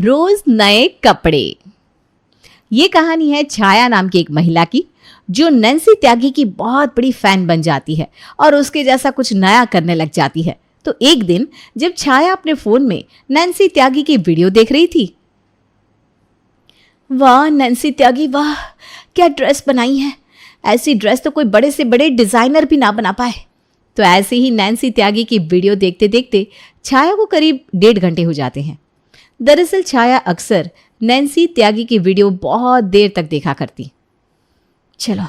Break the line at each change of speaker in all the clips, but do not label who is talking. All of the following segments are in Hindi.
रोज नए कपड़े। ये कहानी है छाया नाम की एक महिला की, जो नैन्सी त्यागी की बहुत बड़ी फैन बन जाती है और उसके जैसा कुछ नया करने लग जाती है। तो एक दिन जब छाया अपने फोन में नैन्सी त्यागी की वीडियो देख रही थी, वाह नैन्सी त्यागी वाह, क्या ड्रेस बनाई है, ऐसी ड्रेस तो कोई बड़े से बड़े डिजाइनर भी ना बना पाए। तो ऐसे ही नैन्सी त्यागी की वीडियो देखते देखते छाया को करीब 1.5 घंटे हो जाते हैं। दरअसल छाया अक्सर नैन्सी त्यागी की वीडियो बहुत देर तक देखा करती। चलो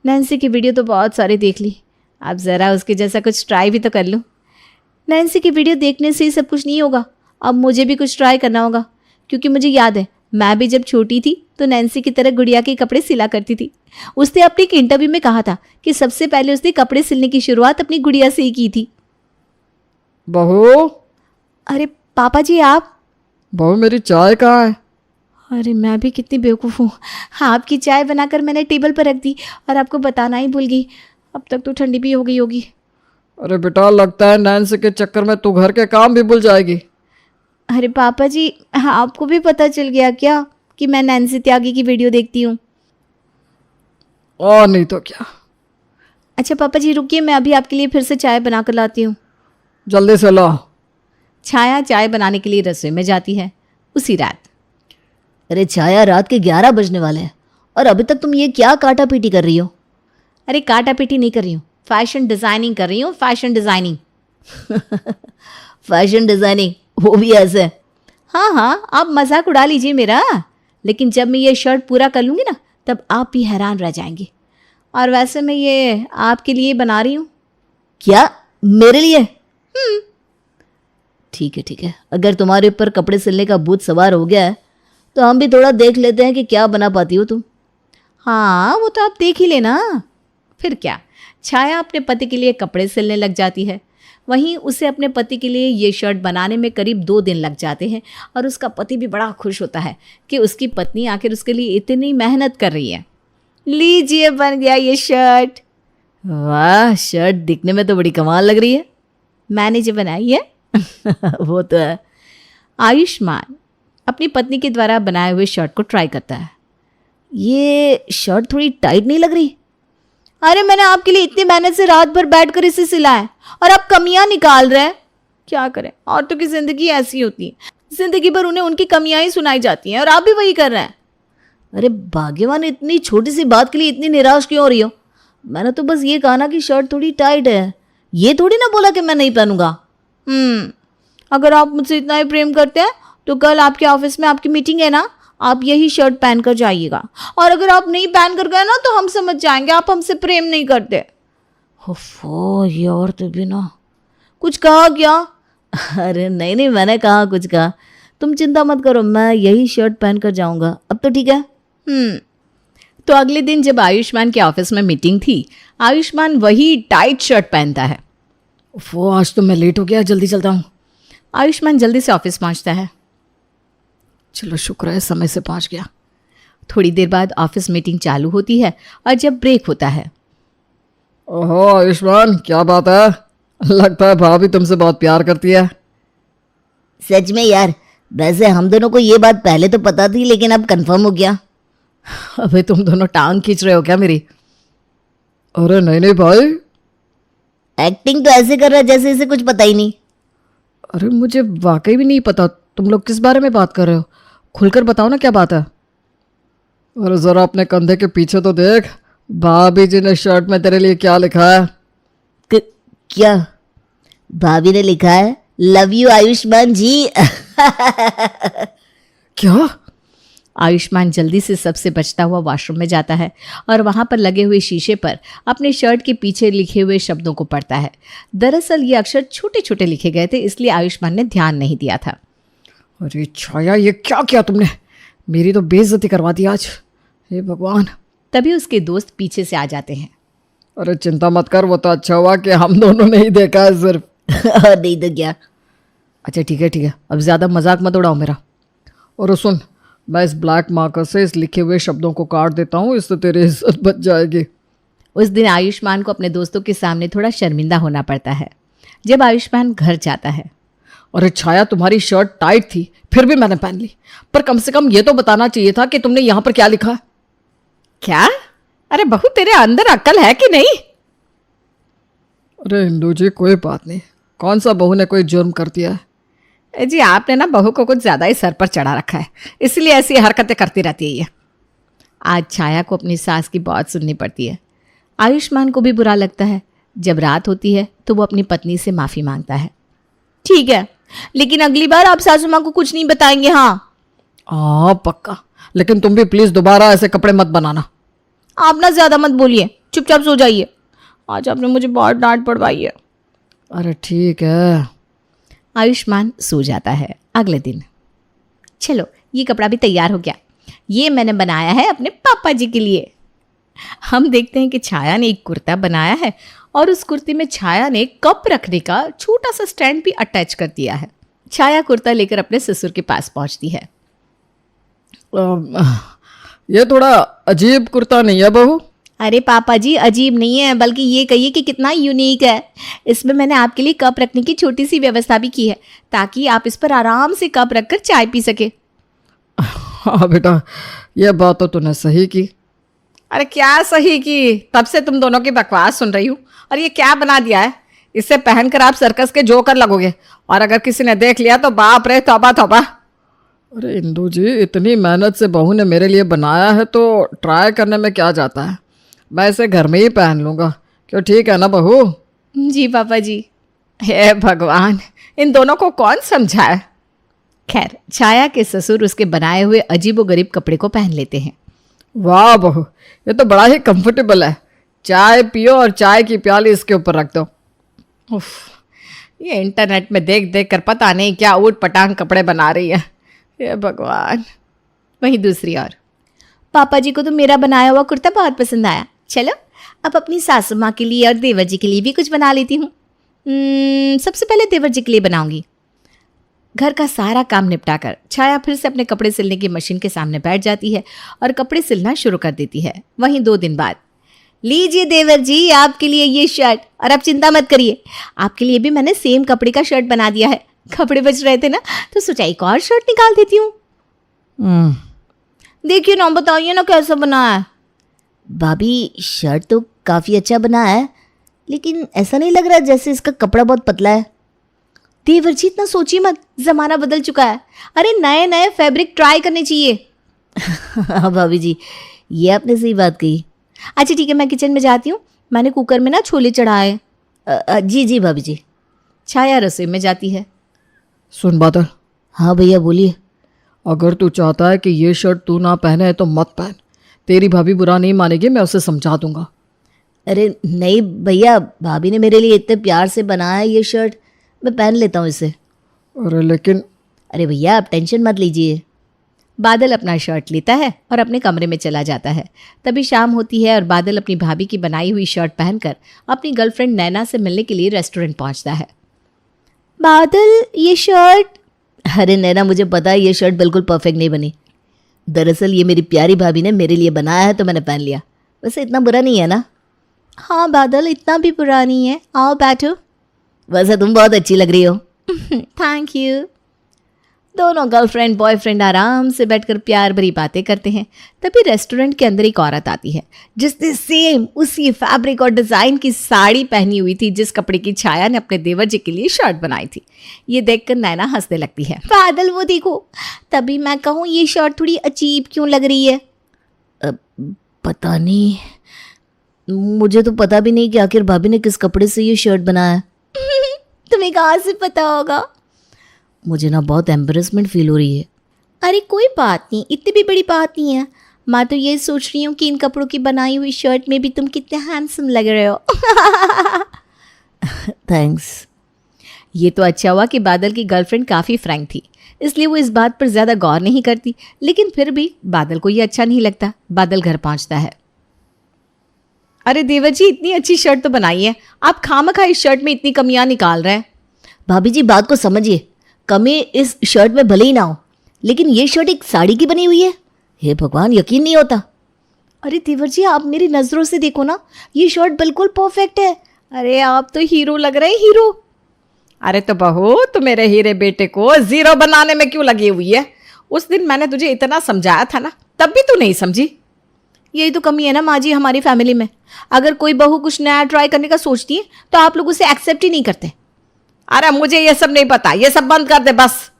नैन्सी की वीडियो तो बहुत सारी देख ली, अब ज़रा उसके जैसा कुछ ट्राई भी तो कर लूँ। नैन्सी की वीडियो देखने से ही सब कुछ नहीं होगा, अब मुझे भी कुछ ट्राई करना होगा, क्योंकि मुझे याद है मैं भी जब छोटी थी तो नैन्सी की तरह गुड़िया के कपड़े सिला करती थी। उसने अपने एक इंटरव्यू में कहा था कि सबसे पहले उसने कपड़े सिलने की शुरुआत अपनी गुड़िया से ही की थी।
बहू,
अरे पापा जी आप?
बहू मेरी चाय कहाँ है?
अरे मैं भी कितनी बेवकूफ़ हूँ, आपकी चाय बनाकर मैंने टेबल पर रख दी और आपको बताना ही भूल गई। अब तक तो ठंडी भी हो गई होगी।
अरे बेटा, लगता है नैन्सी के चक्कर में तू घर के काम भी भूल जाएगी।
अरे पापा जी, आपको भी पता चल गया क्या कि मैं नैन्सी त्यागी की वीडियो देखती हूँ?
और नहीं तो क्या।
अच्छा पापा जी रुकिए, मैं अभी आपके लिए फिर से चाय बना कर लाती हूँ।
जल्दी से ला।
छाया चाय बनाने के लिए रसोई में जाती है उसी रात।
अरे छाया, रात के 11 बजने वाले हैं और अभी तक तुम ये क्या काटा पीटी कर रही हो?
अरे काटा पीटी नहीं कर रही हूँ, फैशन डिज़ाइनिंग कर रही हूँ, फैशन डिज़ाइनिंग।
फैशन डिजाइनिंग, वो भी ऐसे?
हाँ हाँ, आप मजाक उड़ा लीजिए मेरा, लेकिन जब मैं ये शर्ट पूरा कर लूँगी ना तब आप भी हैरान रह जाएंगे। और वैसे मैं ये आपके लिए बना रही हूँ।
क्या, मेरे लिए? ठीक है, अगर तुम्हारे ऊपर कपड़े सिलने का भूत सवार हो गया है तो हम भी थोड़ा देख लेते हैं कि क्या बना पाती हो तुम।
हाँ वो तो आप देख ही लेना। फिर क्या, छाया अपने पति के लिए कपड़े सिलने लग जाती है। वहीं उसे अपने पति के लिए ये शर्ट बनाने में करीब 2 दिन लग जाते हैं और उसका पति भी बड़ा खुश होता है कि उसकी पत्नी आखिर उसके लिए इतनी मेहनत कर रही है। लीजिए बन गया ये शर्ट।
वाह, शर्ट दिखने में तो बड़ी कमाल लग रही है।
मैंने जो बनाई है।
वो तो है।
आयुष्मान अपनी पत्नी के द्वारा बनाए हुए शर्ट को ट्राई करता है।
ये शर्ट थोड़ी टाइट नहीं लग रही?
अरे मैंने आपके लिए इतनी मेहनत से रात भर बैठकर इसे सिला है और आप कमियां निकाल रहे हैं। क्या करें, औरतों की जिंदगी ऐसी होती है, जिंदगी भर उन्हें उनकी कमियां ही सुनाई जाती हैं और आप भी वही कर रहे हैं।
अरे भाग्यवान, इतनी छोटी सी बात के लिए इतनी निराश क्यों हो रही हो? मैंने तो बस ये कहा ना कि शर्ट थोड़ी टाइट है, ये थोड़ी ना बोला कि मैं नहीं पहनूंगा।
अगर आप मुझसे इतना ही प्रेम करते हैं तो कल आपके ऑफिस में आपकी मीटिंग है ना, आप यही शर्ट पहन कर जाइएगा, और अगर आप नहीं पहन कर गए ना तो हम समझ जाएंगे आप हमसे प्रेम नहीं करते।
ओफो, ये और तो भी ना।
कुछ कहा क्या?
अरे नहीं, मैंने कहा कुछ कहा, तुम चिंता मत करो, मैं यही शर्ट पहन कर जाऊंगा। अब तो ठीक है।
तो अगले दिन जब आयुष्मान के ऑफिस में मीटिंग थी, आयुष्मान वही टाइट शर्ट पहनता है।
वो आज तो मैं लेट हो गया, जल्दी चलता हूँ।
आयुष्मान जल्दी से ऑफिस पहुंचता है।
चलो शुक्र है समय से पहुँच गया।
थोड़ी देर बाद ऑफिस मीटिंग चालू होती है और जब ब्रेक होता है।
ओहो आयुष्मान, क्या बात है? लगता है भाभी तुमसे बहुत प्यार करती है।
सच में यार, वैसे हम दोनों को ये बात पहले तो पता थी, लेकिन अब कंफर्म हो गया।
अबे तुम दोनों टांग खींच रहे हो क्या मेरी? अरे नहीं भाई,
एक्टिंग तो ऐसे कर रहा है जैसे इसे कुछ पता ही नहीं।
अरे मुझे वाकई भी नहीं पता तुम लोग किस बारे में बात कर रहे हो। खुलकर बताओ ना क्या बात है। अरे जरा अपने कंधे के पीछे तो देख, भाभी जी ने शर्ट में तेरे लिए क्या लिखा है।
क्या? भाभी ने लिखा है लव यू आयुष्मान जी।
क्या?
आयुष्मान जल्दी से सबसे बचता हुआ वॉशरूम में जाता है और वहां पर लगे हुए शीशे पर अपने शर्ट के पीछे लिखे हुए शब्दों को पढ़ता है। दरअसल ये अक्षर छोटे छोटे लिखे गए थे, इसलिए आयुष्मान ने ध्यान नहीं दिया था।
अरे छाया, ये क्या किया तुमने? मेरी तो बेइज्जती करवा दी आज। हे भगवान।
तभी उसके दोस्त पीछे से आ जाते हैं।
अरे चिंता मत कर, वो तो अच्छा हुआ कि हम दोनों ने ही देखा है सिर्फ।
और नहीं तो क्या।
अच्छा ठीक है, अब ज़्यादा मजाक मत उड़ाओ मेरा। और सुन, मैं इस ब्लैक मार्कर से इस लिखे हुए शब्दों को काट देता हूँ, इससे तेरी इज्जत बच जाएगी।
उस दिन आयुष्मान को अपने दोस्तों के सामने थोड़ा शर्मिंदा होना पड़ता है। जब आयुष्मान घर जाता है,
अरे छाया, तुम्हारी शर्ट टाइट थी फिर भी मैंने पहन ली, पर कम से कम ये तो बताना चाहिए था कि तुमने यहाँ पर क्या लिखा है।
क्या? अरे बहू, तेरे अंदर अक्ल है कि नहीं?
अरे इंदू जी, कोई बात नहीं, कौन सा बहू ने कोई जुर्म कर दिया है।
जी आपने ना बहू को कुछ ज़्यादा ही सर पर चढ़ा रखा है, इसलिए ऐसी हरकतें करती रहती है ये। आज छाया को अपनी सास की बात सुननी पड़ती है। आयुष्मान को भी बुरा लगता है। जब रात होती है तो वो अपनी पत्नी से माफ़ी मांगता है। ठीक है, लेकिन अगली बार आप सासू माँ को कुछ नहीं बताएंगे। हाँ
पक्का, लेकिन तुम भी प्लीज दोबारा ऐसे कपड़े मत बनाना।
आप ना ज़्यादा मत बोलिए, चुपचाप सो जाइए। आज आपने मुझे बहुत डांट पड़वाई है।
अरे ठीक है।
आयुष्मान सो जाता है। अगले दिन, चलो ये कपड़ा भी तैयार हो गया, ये मैंने बनाया है अपने पापा जी के लिए। हम देखते हैं कि छाया ने एक कुर्ता बनाया है और उस कुर्ते में छाया ने कप रखने का छोटा सा स्टैंड भी अटैच कर दिया है। छाया कुर्ता लेकर अपने ससुर के पास पहुंचती है।
ये थोड़ा अजीब कुर्ता नहीं है बहू?
अरे पापा जी, अजीब नहीं है, बल्कि ये कहिए कि कितना यूनिक है। इसमें मैंने आपके लिए कप रखने की छोटी सी व्यवस्था भी की है, ताकि आप इस पर आराम से कप रखकर चाय पी सके।
हाँ बेटा, ये बात तो तूने सही की।
अरे क्या सही की? तब से तुम दोनों की बकवास सुन रही हूँ। और ये क्या बना दिया है? इसे पहनकर आप सर्कस के जोकर लगोगे, और अगर किसी ने देख लिया तो बाप रे, तौबा तौबा।
अरे इंदू जी, इतनी मेहनत से बहू ने मेरे लिए बनाया है तो ट्राई करने में क्या जाता है। मैं इसे घर में ही पहन लूँगा, क्यों? ठीक है ना बहू?
जी पापा जी। हे भगवान, इन दोनों को कौन समझाए। खैर, छाया के ससुर उसके बनाए हुए अजीबोगरीब कपड़े को पहन लेते हैं।
वाह बहू, ये तो बड़ा ही कंफर्टेबल है। चाय पियो और चाय की प्याली इसके ऊपर रख दो।
उफ, ये इंटरनेट में देख देख कर पता नहीं क्या ऊट पटांग कपड़े बना रही है। हे भगवान। वहीं दूसरी ओर, पापा जी को तो मेरा बनाया हुआ कुर्ता बहुत पसंद आया। चलो अब अपनी सासू माँ के लिए और देवर जी के लिए भी कुछ बना लेती हूँ। सबसे पहले देवर जी के लिए बनाऊंगी। घर का सारा काम निपटाकर छाया फिर से अपने कपड़े सिलने की मशीन के सामने बैठ जाती है और कपड़े सिलना शुरू कर देती है। वहीं 2 दिन बाद, लीजिए देवर जी, आपके लिए ये शर्ट, और अब चिंता मत करिए, आपके लिए भी मैंने सेम कपड़े का शर्ट बना दिया है। कपड़े बच रहे थे ना, तो सोचा एक और शर्ट निकाल देती हूँ। देखिए ना, बताइए ना कैसा बना है।
भाभी, शर्ट तो काफ़ी अच्छा बना है, लेकिन ऐसा नहीं लग रहा जैसे इसका कपड़ा बहुत पतला है।
देवर जी इतना सोचिए मत, ज़माना बदल चुका है। अरे नए नए फैब्रिक ट्राई करने चाहिए।
हाँ भाभी जी, ये आपने सही बात कही।
अच्छा ठीक है, मैं किचन में जाती हूँ, मैंने कुकर में ना छोले चढ़ाए।
जी जी भाभी जी।
छाया रसोई में जाती है।
सुन बादल।
हाँ भैया बोलिए।
अगर तू चाहता है कि ये शर्ट तू ना पहने तो मत पहन, तेरी भाभी बुरा नहीं मानेगी, मैं उसे समझा दूंगा।
अरे नहीं भैया, भाभी ने मेरे लिए इतने प्यार से बनाया है ये शर्ट, मैं पहन लेता हूँ इसे।
अरे लेकिन।
अरे भैया, आप टेंशन मत लीजिए।
बादल अपना शर्ट लेता है और अपने कमरे में चला जाता है। तभी शाम होती है और बादल अपनी भाभी की बनाई हुई शर्ट पहनकर अपनी गर्लफ्रेंड नैना से मिलने के लिए रेस्टोरेंट पहुंचता है।
बादल, ये शर्ट। अरे नैना, मुझे पता है ये शर्ट बिल्कुल परफेक्ट नहीं बनी। दरअसल ये मेरी प्यारी भाभी ने मेरे लिए बनाया है तो मैंने पहन लिया। वैसे इतना बुरा नहीं है ना?
हाँ बादल, इतना भी बुरा नहीं है। आओ बैठो।
वैसे तुम बहुत अच्छी लग रही हो।
Thank you. दोनों गर्लफ्रेंड बॉयफ्रेंड आराम से बैठकर प्यार भरी बातें करते हैं। तभी रेस्टोरेंट के अंदर एक औरत आती है जिसने सेम उसी फैब्रिक और डिज़ाइन की साड़ी पहनी हुई थी जिस कपड़े की छाया ने अपने देवर जी के लिए शर्ट बनाई थी। ये देखकर नैना हंसने लगती है। बादल वो देखो, तभी मैं कहूँ ये शर्ट थोड़ी अजीब क्यों लग रही है।
पता नहीं, मुझे तो पता भी नहीं कि आखिर भाभी ने किस कपड़े से ये शर्ट बनाया।
तुम्हें कहाँ से पता होगा?
मुझे ना बहुत एम्बेरसमेंट फील हो रही है।
अरे कोई बात नहीं, इतनी भी बड़ी बात नहीं है। मैं तो ये सोच रही हूँ कि इन कपड़ों की बनाई हुई शर्ट में भी तुम कितने हैंडसम लग रहे हो।
थैंक्स।
ये तो अच्छा हुआ कि बादल की गर्लफ्रेंड काफ़ी फ्रैंक थी, इसलिए वो इस बात पर ज़्यादा गौर नहीं करती। लेकिन फिर भी बादल को ये अच्छा नहीं लगता। बादल घर पहुँचता है। अरे देवर जी, इतनी अच्छी शर्ट तो बनाई है, आप खामखा इस शर्ट में इतनी कमियां निकाल रहे हैं।
भाभी जी, बात को समझिए। कमी इस शर्ट में भले ही ना हो, लेकिन ये शर्ट एक साड़ी की बनी हुई है। हे भगवान, यकीन नहीं होता।
अरे देवर जी, आप मेरी नज़रों से देखो ना, ये शर्ट बिल्कुल परफेक्ट है। अरे आप तो हीरो लग रहे हैं, हीरो।
अरे तो बहू, तू मेरे हीरे बेटे को जीरो बनाने में क्यों लगी हुई है? उस दिन मैंने तुझे इतना समझाया था ना, तब भी तू नहीं समझी।
यही तो कमी है ना माँ जी हमारी फैमिली में। अगर कोई बहू कुछ नया ट्राई करने का सोचती है तो आप लोग उसे एक्सेप्ट ही नहीं करते।
अरे मुझे ये सब नहीं पता, ये सब बंद कर दे बस।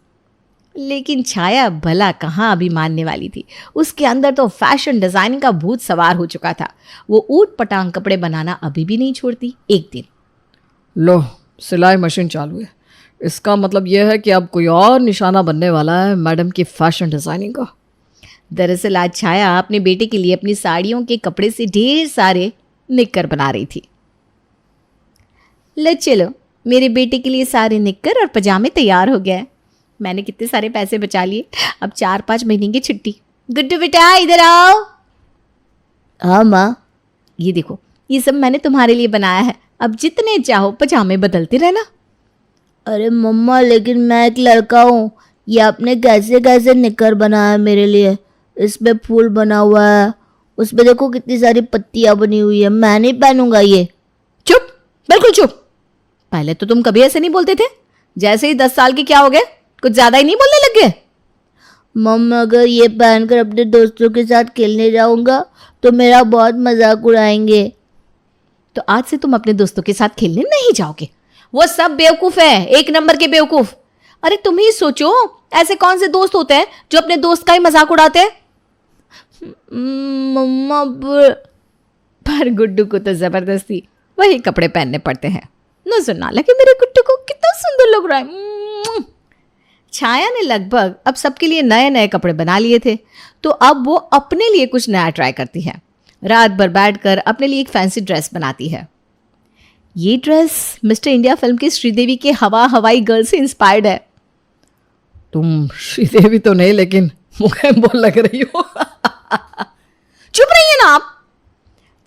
लेकिन छाया भला कहाँ अभी मानने वाली थी। उसके अंदर तो फैशन डिजाइनिंग का भूत सवार हो चुका था। वो ऊट पटांग कपड़े बनाना अभी भी नहीं छोड़ती। एक दिन
लो, सिलाई मशीन चालू है। इसका मतलब यह है कि अब कोई और निशाना बनने वाला है मैडम की फैशन डिजाइनिंग का।
दरअसल आज छाया अपने बेटे के लिए अपनी साड़ियों के कपड़े से ढेर सारे निक्कर बना रही थी। ले चलो, मेरे बेटे के लिए सारे निक्कर और पजामे तैयार हो गए। मैंने कितने सारे पैसे बचा लिए। अब 4-5 महीने की छुट्टी। गुड्डू बेटा इधर आओ।
हाँ माँ।
ये देखो, ये सब मैंने तुम्हारे लिए बनाया है। अब जितने चाहो पजामे बदलते रहना।
अरे मम्मा, लेकिन मैं एक लड़का हूँ। ये आपने कैसे कैसे निकर बनाया मेरे लिए? इसमें फूल बना हुआ है, उसमें देखो कितनी सारी पत्तियाँ बनी हुई है। मैं नहीं पहनूंगा ये।
चुप, बिल्कुल चुप। पहले तो तुम कभी ऐसे नहीं बोलते थे। जैसे ही 10 साल के क्या हो गए, कुछ ज्यादा ही नहीं बोलने लग गए।
मम्मा, अगर ये पहनकर अपने दोस्तों के साथ खेलने जाऊंगा तो मेरा बहुत मजाक उड़ाएंगे।
तो आज से तुम अपने दोस्तों के साथ खेलने नहीं जाओगे। वो सब बेवकूफ है, एक नंबर के बेवकूफ। अरे तुम ही सोचो, ऐसे कौन से दोस्त होते हैं जो अपने दोस्त का ही मजाक उड़ाते हैं।
मम्मा,
पर गुड्डू को तो जबरदस्ती वही कपड़े पहनने पड़ते हैं। नजर ना लगे मेरे गुड्डू को, कितना सुंदर लग रहा है। छाया ने लगभग अब सबके लिए नए नए कपड़े बना लिए थे, तो अब वो अपने लिए कुछ नया ट्राई करती है। रात भर बैठकर अपने लिए एक फैंसी ड्रेस बनाती है। ये ड्रेस मिस्टर इंडिया फिल्म की श्रीदेवी के हवाई गर्ल से इंस्पायर्ड है।
तुम श्रीदेवी तो नहीं, लेकिन मुझे बोल लग रही हो।
चुप रहिए ना आप।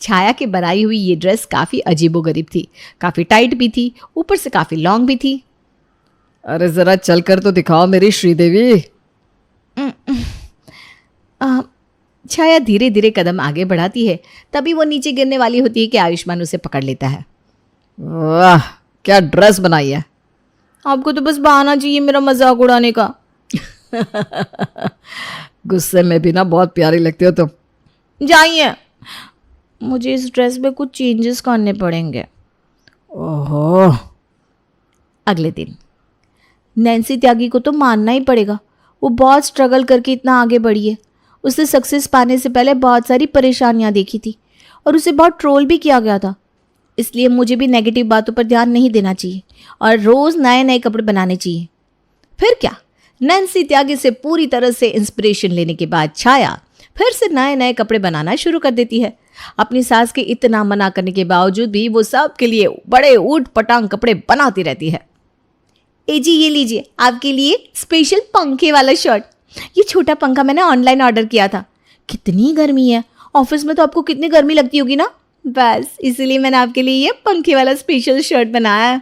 छाया की बनाई हुई ये ड्रेस काफी अजीबोगरीब थी, काफी टाइट भी थी, ऊपर से काफी लॉन्ग भी थी।
अरे जरा चल कर तो दिखाओ मेरी श्रीदेवी।
छाया धीरे धीरे कदम आगे बढ़ाती है, तभी वो नीचे गिरने वाली होती है कि आयुष्मान उसे पकड़ लेता है।
वाह, क्या ड्रेस बनाई है।
आपको तो बस बहाना चाहिए मेरा मजाक उड़ाने का।
गुस्से में भी ना बहुत प्यारी लगती हो तुम।
जाइए, मुझे इस ड्रेस में कुछ चेंजेस करने पड़ेंगे।
ओहो।
अगले दिन नैन्सी त्यागी को तो मानना ही पड़ेगा, वो बहुत स्ट्रगल करके इतना आगे बढ़ी है। उसने सक्सेस पाने से पहले बहुत सारी परेशानियां देखी थी और उसे बहुत ट्रोल भी किया गया था। इसलिए मुझे भी नेगेटिव बातों पर ध्यान नहीं देना चाहिए और रोज़ नए नए कपड़े बनाने चाहिए। फिर क्या, नैन्सी त्यागी से पूरी तरह से इंस्पिरेशन लेने के बाद छाया फिर से नए नए कपड़े बनाना शुरू कर देती है। अपनी सास के इतना मना करने के बावजूद भी वो सब के लिए बड़े ऊट पटांग कपड़े बनाती रहती है। ए जी, ये लीजिए आपके लिए स्पेशल पंखे वाला शर्ट। ये छोटा पंखा मैंने ऑनलाइन ऑर्डर किया था। कितनी गर्मी है, ऑफिस में तो आपको कितनी गर्मी लगती होगी ना, बस इसीलिए मैंने आपके लिए ये पंखे वाला स्पेशल शर्ट बनाया है।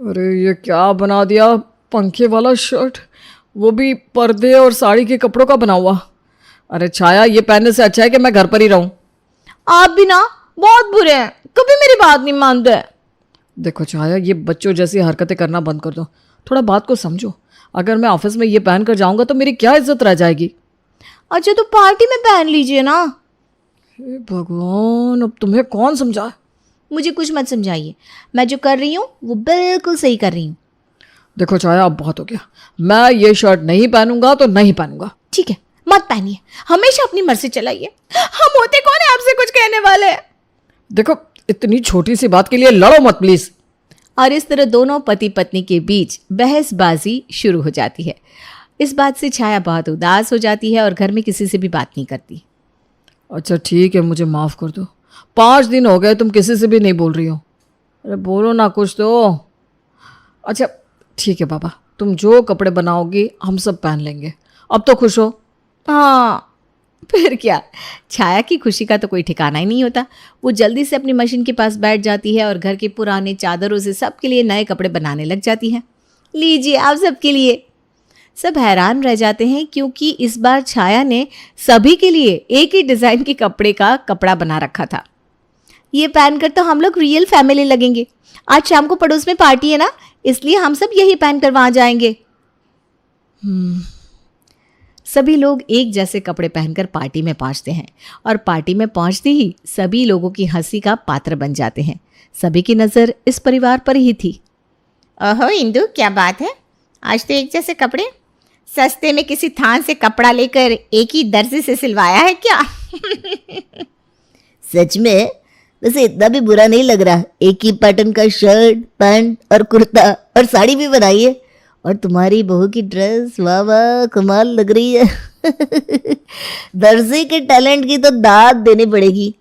अरे ये क्या बना दिया, पंखे वाला शर्ट, वो भी पर्दे और साड़ी के कपड़ों का बना हुआ। अरे छाया, ये पहनने से अच्छा है कि मैं घर पर ही रहूं।
आप भी ना बहुत बुरे हैं, कभी मेरी बात नहीं मानते।
देखो छाया, ये बच्चों जैसी हरकतें करना बंद कर दो, थोड़ा बात को समझो। अगर मैं ऑफिस में ये पहन कर जाऊंगा तो मेरी क्या इज्जत रह जाएगी।
अच्छा तो पार्टी में पहन लीजिए ना।
हे भगवान, अब तुम्हें कौन समझाए।
मुझे कुछ मत समझाइए, मैं जो कर रही हूँ वो बिल्कुल सही कर रही हूँ।
देखो छाया, अब बहुत हो गया, मैं ये शर्ट नहीं पहनूंगा तो नहीं पहनूंगा।
ठीक है, मत पहनिए, हमेशा अपनी मर्जी चलाइए। हम होते कौन है आपसे कुछ कहने वाले।
देखो, इतनी छोटी सी बात के लिए लड़ो मत प्लीज।
और इस तरह दोनों पति पत्नी के बीच बहसबाजी शुरू हो जाती है। इस बात से छाया बहुत उदास हो जाती है और घर में किसी से भी बात नहीं करती।
अच्छा ठीक है, मुझे माफ़ कर दो। 5 दिन हो गए तुम किसी से भी नहीं बोल रही हो। अरे बोलो ना कुछ तो। अच्छा ठीक है बाबा, तुम जो कपड़े बनाओगी हम सब पहन लेंगे। अब तो खुश हो।
हाँ, फिर क्या, छाया की खुशी का तो कोई ठिकाना ही नहीं होता। वो जल्दी से अपनी मशीन के पास बैठ जाती है और घर के पुराने चादरों से सबके लिए नए कपड़े बनाने लग जाती है। लीजिए आप सबके लिए। सब हैरान रह जाते हैं क्योंकि इस बार छाया ने सभी के लिए एक ही डिज़ाइन के कपड़े का कपड़ा बना रखा था। ये पहनकर तो हम लोग रियल फैमिली लगेंगे। आज शाम को पड़ोस में पार्टी है ना, इसलिए हम सब यही पहनकर वहां जाएंगे। सभी लोग एक जैसे कपड़े पहनकर पार्टी में पहुंचते हैं और पार्टी में पहुंचते ही सभी लोगों की हंसी का पात्र बन जाते हैं। सभी की नज़र इस परिवार पर ही थी।
ओहो इंदु, क्या बात है, आज तो एक जैसे कपड़े। सस्ते में किसी थान से कपड़ा लेकर एक ही दर्जी से सिलवाया है क्या?
सच में? वैसे इतना भी बुरा नहीं लग रहा। एक ही पैटर्न का शर्ट, पैंट और कुर्ता और साड़ी भी बनाई है। और तुम्हारी बहू की ड्रेस, वाह वाह, कमाल लग रही है। दर्जी के टैलेंट की तो दाद देनी पड़ेगी।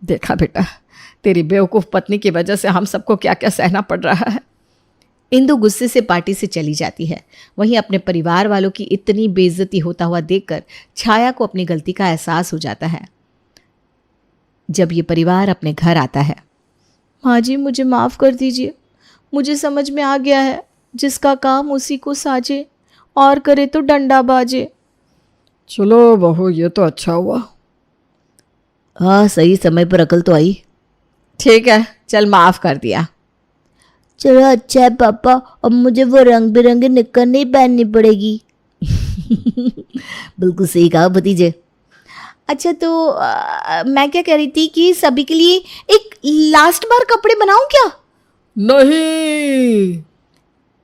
देखा बेटा, तेरी बेवकूफ़ पत्नी की वजह से हम सबको क्या क्या सहना पड़ रहा है।
इंदु गुस्से से पार्टी से चली जाती है। वहीं अपने परिवार वालों की इतनी बेइज्जती होता हुआ देखकर छाया को अपनी गलती का एहसास हो जाता है। जब ये परिवार अपने घर आता है,
माँ जी मुझे माफ़ कर दीजिए, मुझे समझ में आ गया है, जिसका काम उसी को साजे, और करे तो डंडा बाजे।
चलो बहू, ये तो अच्छा हुआ।
हाँ, सही समय पर अकल तो आई।
ठीक है, चल माफ़ कर दिया।
चलो अच्छा है पापा, अब मुझे वो रंग बिरंगे निक्कर नहीं पहननी पड़ेगी। बिल्कुल सही कहा भतीजे।
अच्छा तो मैं क्या कह रही थी कि सभी के लिए एक लास्ट बार कपड़े बनाऊं क्या?
नहीं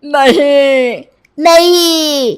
नहीं।
नहीं।